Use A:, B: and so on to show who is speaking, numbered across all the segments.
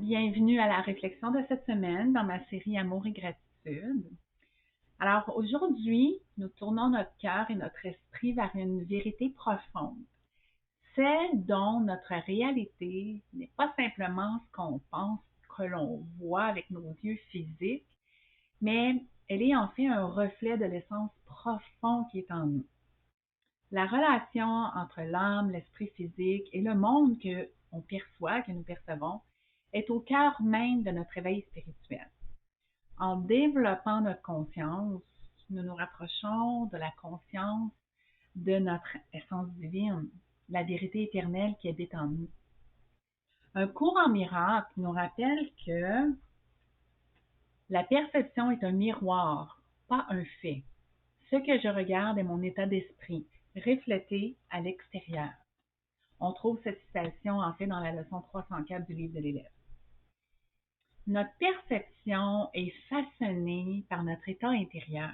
A: Bienvenue à la réflexion de cette semaine dans ma série Amour et gratitude. Alors aujourd'hui, nous tournons notre cœur et notre esprit vers une vérité profonde, celle dont notre réalité n'est pas simplement ce qu'on pense que l'on voit avec nos yeux physiques, mais elle est en fait un reflet de l'essence profonde qui est en nous. La relation entre l'âme, l'esprit physique et le monde que on perçoit, que nous percevons, est au cœur même de notre éveil spirituel. En développant notre conscience, nous nous rapprochons de la conscience de notre essence divine, la vérité éternelle qui habite en nous. Un cours en miracle nous rappelle que la perception est un miroir, pas un fait. Ce que je regarde est mon état d'esprit, reflété à l'extérieur. On trouve cette citation en fait dans la leçon 304 du livre de l'élève. Notre perception est façonnée par notre état intérieur.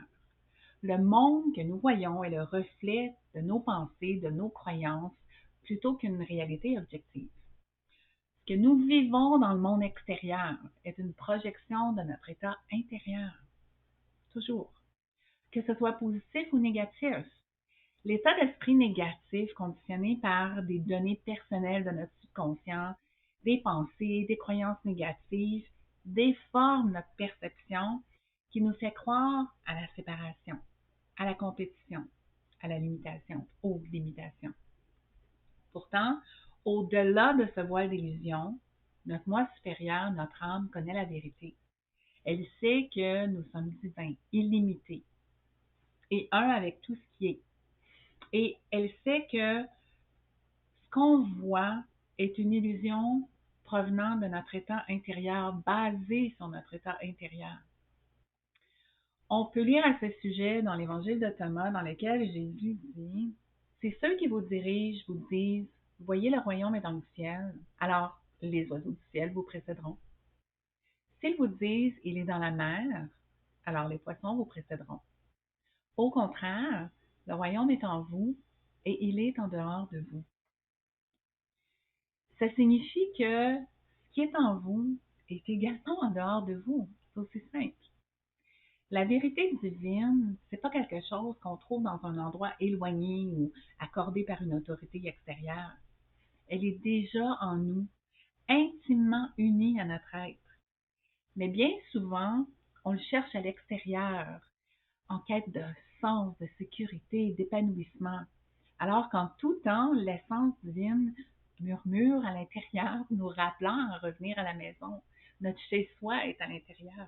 A: Le monde que nous voyons est le reflet de nos pensées, de nos croyances, plutôt qu'une réalité objective. Ce que nous vivons dans le monde extérieur est une projection de notre état intérieur. Toujours. Que ce soit positif ou négatif. L'état d'esprit négatif conditionné par des données personnelles de notre subconscient, des pensées, des croyances négatives, déforme notre perception qui nous fait croire à la séparation, à la compétition, à la limitation, aux limitations. Pourtant, au-delà de ce voile d'illusion, notre moi supérieur, notre âme connaît la vérité. Elle sait que nous sommes divins, illimités, et un avec tout ce qui est. Et elle sait que ce qu'on voit est une illusion provenant de notre état intérieur, basée sur notre état intérieur. On peut lire à ce sujet dans l'évangile de Thomas, dans lequel Jésus dit « C'est ceux qui vous dirigent, vous disent, voyez le royaume est dans le ciel, alors les oiseaux du ciel vous précéderont. S'ils vous disent, il est dans la mer, alors les poissons vous précéderont. Au contraire, le royaume est en vous et il est en dehors de vous. » Ça signifie que ce qui est en vous est également en dehors de vous. C'est aussi simple. La vérité divine, c'est pas quelque chose qu'on trouve dans un endroit éloigné ou accordé par une autorité extérieure. Elle est déjà en nous, intimement unie à notre être. Mais bien souvent, on le cherche à l'extérieur, en quête de sens, de sécurité, d'épanouissement, alors qu'en tout temps, l'essence divine murmure à l'intérieur, nous rappelant à revenir à la maison. Notre chez-soi est à l'intérieur.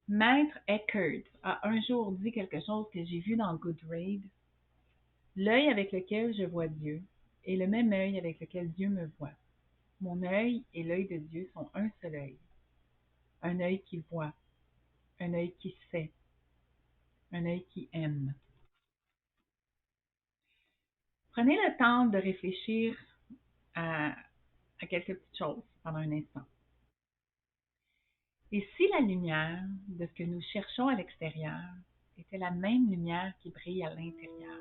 A: Maître Eckhart a un jour dit quelque chose que j'ai vu dans Goodreads. L'œil avec lequel je vois Dieu est le même œil avec lequel Dieu me voit. Mon œil et l'œil de Dieu sont un seul œil. Un œil qui voit, un œil qui sait, un œil qui aime. Prenez le temps de réfléchir à quelques petites choses pendant un instant. Et si la lumière de ce que nous cherchons à l'extérieur était la même lumière qui brille à l'intérieur?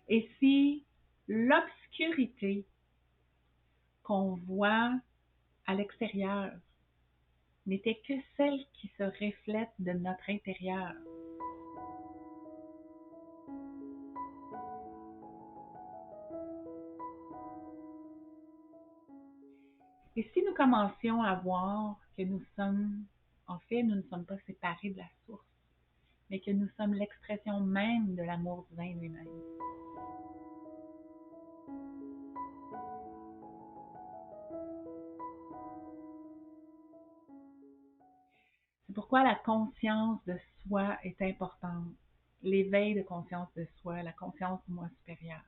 A: Et si l'obscurité qu'on voit à l'extérieur n'était que celle qui se reflète de notre intérieur? Et si nous commencions à voir que nous ne sommes pas séparés de la source, mais que nous sommes l'expression même de l'amour divin lui-même? C'est pourquoi la conscience de soi est importante. L'éveil de conscience de soi, la conscience du moi supérieur.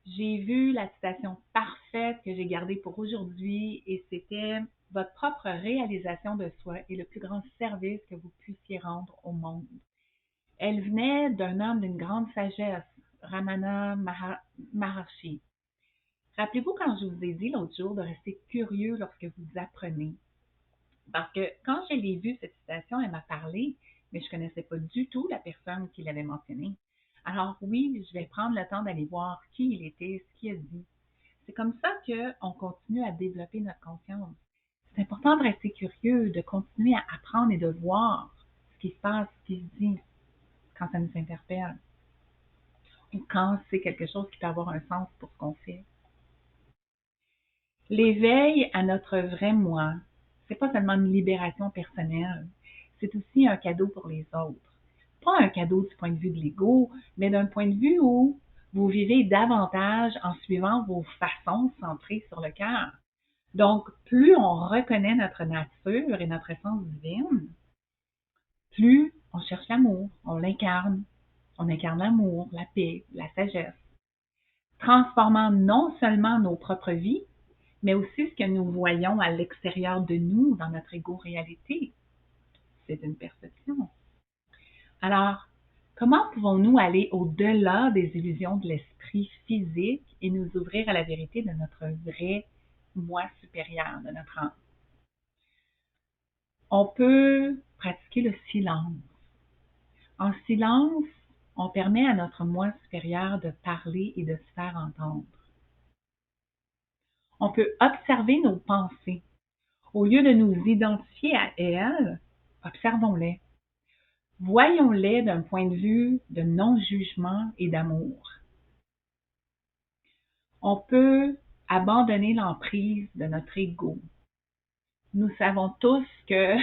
A: J'ai vu la citation parfaite que j'ai gardée pour aujourd'hui et c'était « Votre propre réalisation de soi est le plus grand service que vous puissiez rendre au monde. » Elle venait d'un homme d'une grande sagesse, Ramana Maharshi. Rappelez-vous quand je vous ai dit l'autre jour de rester curieux lorsque vous apprenez. Parce que quand je l'ai vue, cette citation, elle m'a parlé, mais je ne connaissais pas du tout la personne qui l'avait mentionné. Alors oui, je vais prendre le temps d'aller voir qui il était, ce qu'il a dit. C'est comme ça qu'on continue à développer notre conscience. C'est important de rester curieux, de continuer à apprendre et de voir ce qui se passe, ce qui se dit quand ça nous interpelle ou quand c'est quelque chose qui peut avoir un sens pour ce qu'on fait. L'éveil à notre vrai moi, c'est pas seulement une libération personnelle, c'est aussi un cadeau pour les autres. Pas un cadeau du point de vue de l'ego, mais d'un point de vue où vous vivez davantage en suivant vos façons centrées sur le cœur. Donc, plus on reconnaît notre nature et notre essence divine, plus on cherche l'amour, on l'incarne. On incarne l'amour, la paix, la sagesse, transformant non seulement nos propres vies, mais aussi ce que nous voyons à l'extérieur de nous dans notre égo-réalité. C'est une perception. Alors, comment pouvons-nous aller au-delà des illusions de l'esprit physique et nous ouvrir à la vérité de notre vrai moi supérieur, de notre âme? On peut pratiquer le silence. En silence, on permet à notre moi supérieur de parler et de se faire entendre. On peut observer nos pensées. Au lieu de nous identifier à elles, observons-les. Voyons-les d'un point de vue de non-jugement et d'amour. On peut abandonner l'emprise de notre ego. Nous savons tous que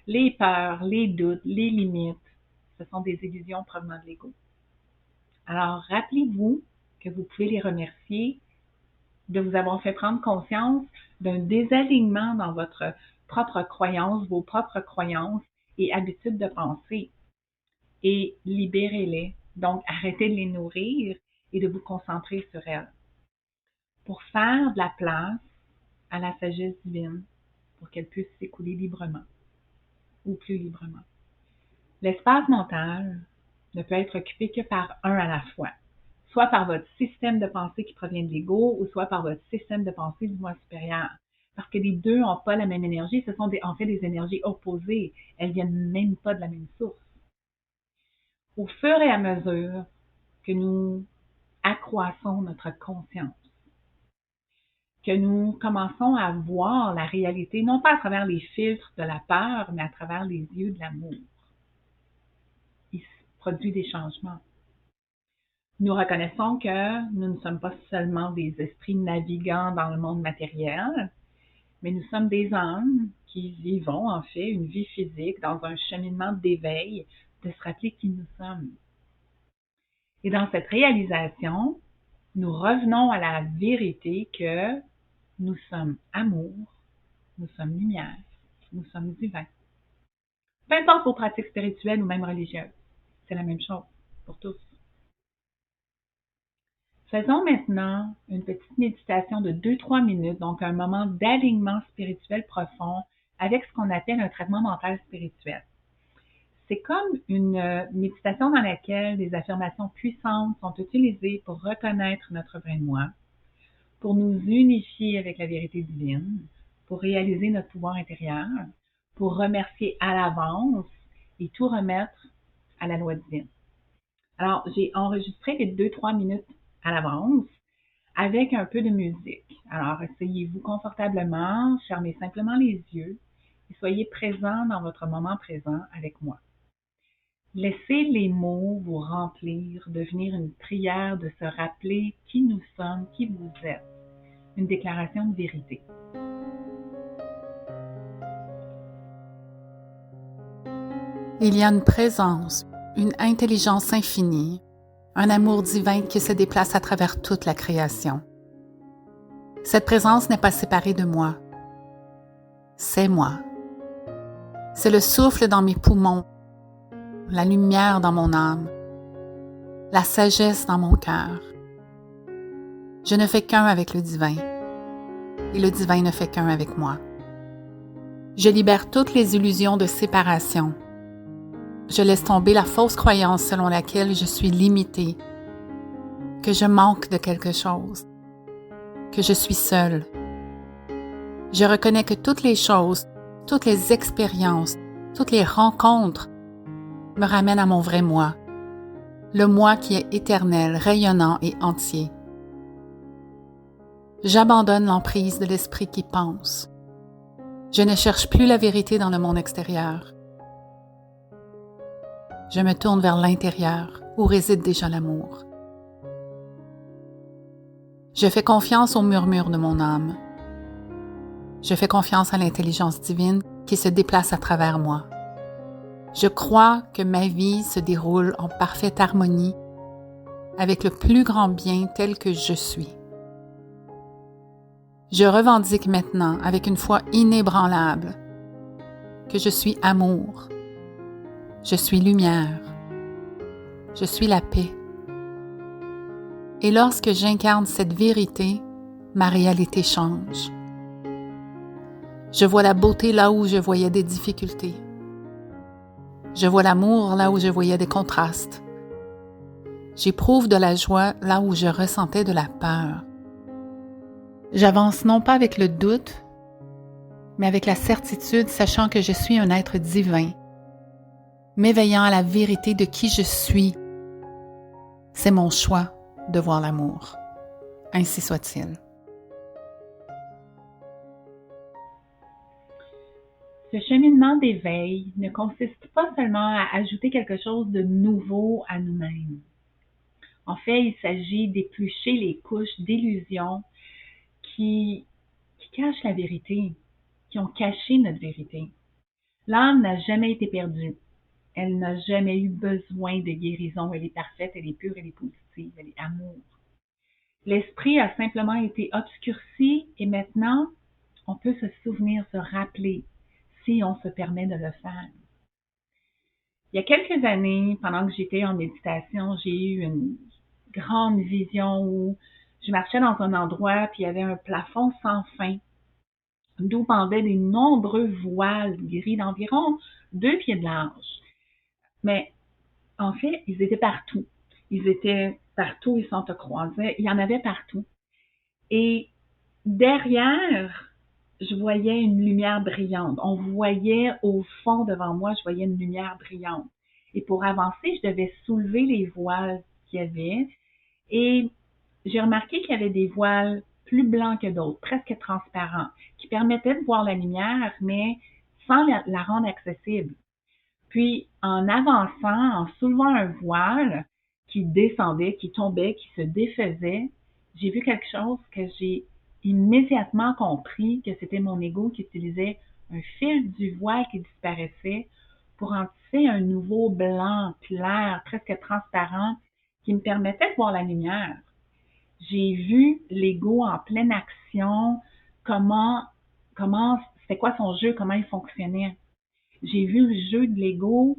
A: les peurs, les doutes, les limites, ce sont des illusions provenant de l'ego. Alors, rappelez-vous que vous pouvez les remercier de vous avoir fait prendre conscience d'un désalignement dans votre propre croyance, vos propres croyances et habitudes de pensée. Et libérez-les. Donc, arrêtez de les nourrir et de vous concentrer sur elles. Pour faire de la place à la sagesse divine, pour qu'elle puisse s'écouler librement ou plus librement. L'espace mental ne peut être occupé que par un à la fois. Soit par votre système de pensée qui provient de l'ego, ou soit par votre système de pensée du moi supérieur. Parce que les deux n'ont pas la même énergie, ce sont en fait des énergies opposées. Elles ne viennent même pas de la même source. Au fur et à mesure que nous accroissons notre conscience, que nous commençons à voir la réalité, non pas à travers les filtres de la peur, mais à travers les yeux de l'amour, il se produit des changements. Nous reconnaissons que nous ne sommes pas seulement des esprits navigants dans le monde matériel, mais nous sommes des âmes qui vivons en fait une vie physique dans un cheminement d'éveil, de se rappeler qui nous sommes. Et dans cette réalisation, nous revenons à la vérité que nous sommes amour, nous sommes lumière, nous sommes divins. Peu importe vos pratiques spirituelles ou même religieuses, c'est la même chose pour tous. Faisons maintenant une petite méditation de 2-3 minutes, donc un moment d'alignement spirituel profond avec ce qu'on appelle un traitement mental spirituel. C'est comme une méditation dans laquelle des affirmations puissantes sont utilisées pour reconnaître notre vrai moi, pour nous unifier avec la vérité divine, pour réaliser notre pouvoir intérieur, pour remercier à l'avance et tout remettre à la loi divine. Alors, j'ai enregistré les 2-3 minutes à l'avance avec un peu de musique. Alors, asseyez-vous confortablement, fermez simplement les yeux et soyez présent dans votre moment présent avec moi. Laissez les mots vous remplir, devenir une prière de se rappeler qui nous sommes, qui vous êtes, une déclaration de vérité.
B: Il y a une présence, une intelligence infinie, un amour divin qui se déplace à travers toute la création. Cette présence n'est pas séparée de moi. C'est moi. C'est le souffle dans mes poumons, la lumière dans mon âme, la sagesse dans mon cœur. Je ne fais qu'un avec le divin, et le divin ne fait qu'un avec moi. Je libère toutes les illusions de séparation. Je laisse tomber la fausse croyance selon laquelle je suis limitée, que je manque de quelque chose, que je suis seule. Je reconnais que toutes les choses, toutes les expériences, toutes les rencontres me ramène à mon vrai moi, le moi qui est éternel, rayonnant et entier. J'abandonne l'emprise de l'esprit qui pense. Je ne cherche plus la vérité dans le monde extérieur. Je me tourne vers l'intérieur, où réside déjà l'amour. Je fais confiance au murmure de mon âme. Je fais confiance à l'intelligence divine qui se déplace à travers moi. Je crois que ma vie se déroule en parfaite harmonie avec le plus grand bien tel que je suis. Je revendique maintenant avec une foi inébranlable que je suis amour, je suis lumière, je suis la paix. Et lorsque j'incarne cette vérité, ma réalité change. Je vois la beauté là où je voyais des difficultés. Je vois l'amour là où je voyais des contrastes. J'éprouve de la joie là où je ressentais de la peur. J'avance non pas avec le doute, mais avec la certitude, sachant que je suis un être divin, m'éveillant à la vérité de qui je suis. C'est mon choix de voir l'amour. Ainsi soit-il.
A: Ce cheminement d'éveil ne consiste pas seulement à ajouter quelque chose de nouveau à nous-mêmes. En fait, il s'agit d'éplucher les couches d'illusions qui cachent la vérité, qui ont caché notre vérité. L'âme n'a jamais été perdue. Elle n'a jamais eu besoin de guérison. Elle est parfaite, elle est pure, elle est positive, elle est amour. L'esprit a simplement été obscurci et maintenant, on peut se souvenir, se rappeler, si on se permet de le faire. Il y a quelques années, pendant que j'étais en méditation, j'ai eu une grande vision où je marchais dans un endroit puis il y avait un plafond sans fin d'où pendaient des nombreux voiles gris d'environ 2 pieds de large. Mais en fait, ils étaient partout. Ils étaient partout, ils s'entrecroisaient, il y en avait partout. Et derrière, je voyais une lumière brillante. On voyait au fond devant moi, je voyais une lumière brillante. Et pour avancer, je devais soulever les voiles qu'il y avait. Et j'ai remarqué qu'il y avait des voiles plus blancs que d'autres, presque transparents, qui permettaient de voir la lumière, mais sans la rendre accessible. Puis, en avançant, en soulevant un voile qui descendait, qui tombait, qui se défaisait, j'ai vu quelque chose que j'ai immédiatement compris que c'était mon ego qui utilisait un fil du voile qui disparaissait pour en tisser un nouveau blanc clair, presque transparent, qui me permettait de voir la lumière. J'ai vu l'ego en pleine action, comment, c'était quoi son jeu, comment il fonctionnait. J'ai vu le jeu de l'ego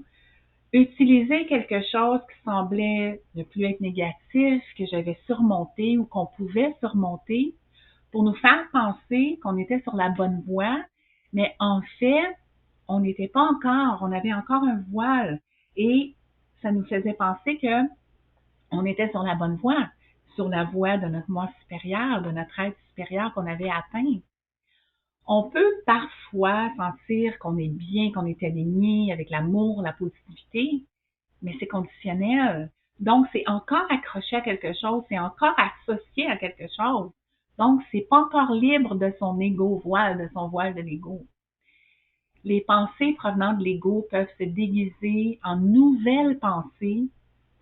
A: utiliser quelque chose qui semblait ne plus être négatif, que j'avais surmonté ou qu'on pouvait surmonter pour nous faire penser qu'on était sur la bonne voie, mais en fait, on n'était pas encore, on avait encore un voile et ça nous faisait penser que on était sur la bonne voie, sur la voie de notre moi supérieur, de notre être supérieur qu'on avait atteint. On peut parfois sentir qu'on est bien, qu'on est aligné avec l'amour, la positivité, mais c'est conditionnel. Donc, c'est encore accroché à quelque chose, c'est encore associé à quelque chose. Donc, c'est pas encore libre de son ego voile, de son voile de l'ego. Les pensées provenant de l'ego peuvent se déguiser en nouvelles pensées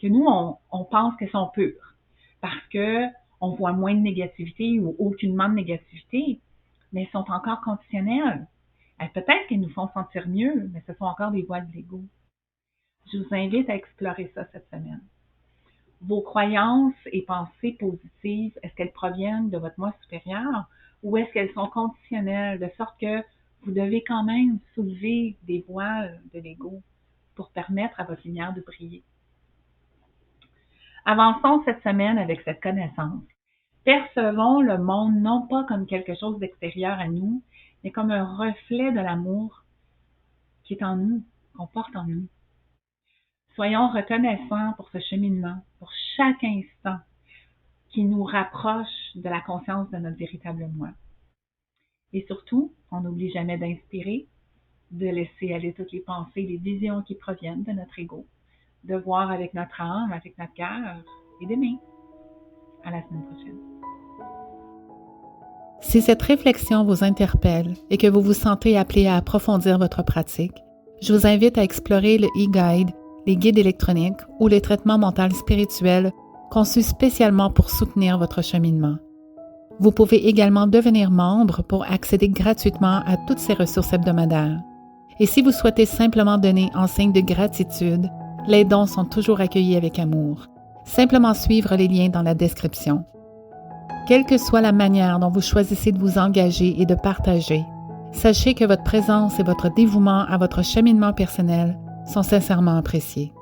A: que nous, on pense qu'elles sont pures. Parce que on voit moins de négativité ou aucunement de négativité, mais elles sont encore conditionnelles. Peut-être qu'elles nous font sentir mieux, mais ce sont encore des voiles de l'ego. Je vous invite à explorer ça cette semaine. Vos croyances et pensées positives, est-ce qu'elles proviennent de votre moi supérieur ou est-ce qu'elles sont conditionnelles de sorte que vous devez quand même soulever des voiles de l'ego pour permettre à votre lumière de briller? Avançons cette semaine avec cette connaissance. Percevons le monde non pas comme quelque chose d'extérieur à nous, mais comme un reflet de l'amour qui est en nous, qu'on porte en nous. Soyons reconnaissants pour ce cheminement, pour chaque instant qui nous rapproche de la conscience de notre véritable moi. Et surtout, on n'oublie jamais d'inspirer, de laisser aller toutes les pensées, les visions qui proviennent de notre ego, de voir avec notre âme, avec notre cœur et d'aimer. À la semaine prochaine.
B: Si cette réflexion vous interpelle et que vous vous sentez appelé à approfondir votre pratique, je vous invite à explorer le e-guide, les guides électroniques ou les traitements mentaux spirituels conçus spécialement pour soutenir votre cheminement. Vous pouvez également devenir membre pour accéder gratuitement à toutes ces ressources hebdomadaires. Et si vous souhaitez simplement donner en signe de gratitude, les dons sont toujours accueillis avec amour. Simplement suivre les liens dans la description. Quelle que soit la manière dont vous choisissez de vous engager et de partager, sachez que votre présence et votre dévouement à votre cheminement personnel sont sincèrement appréciés.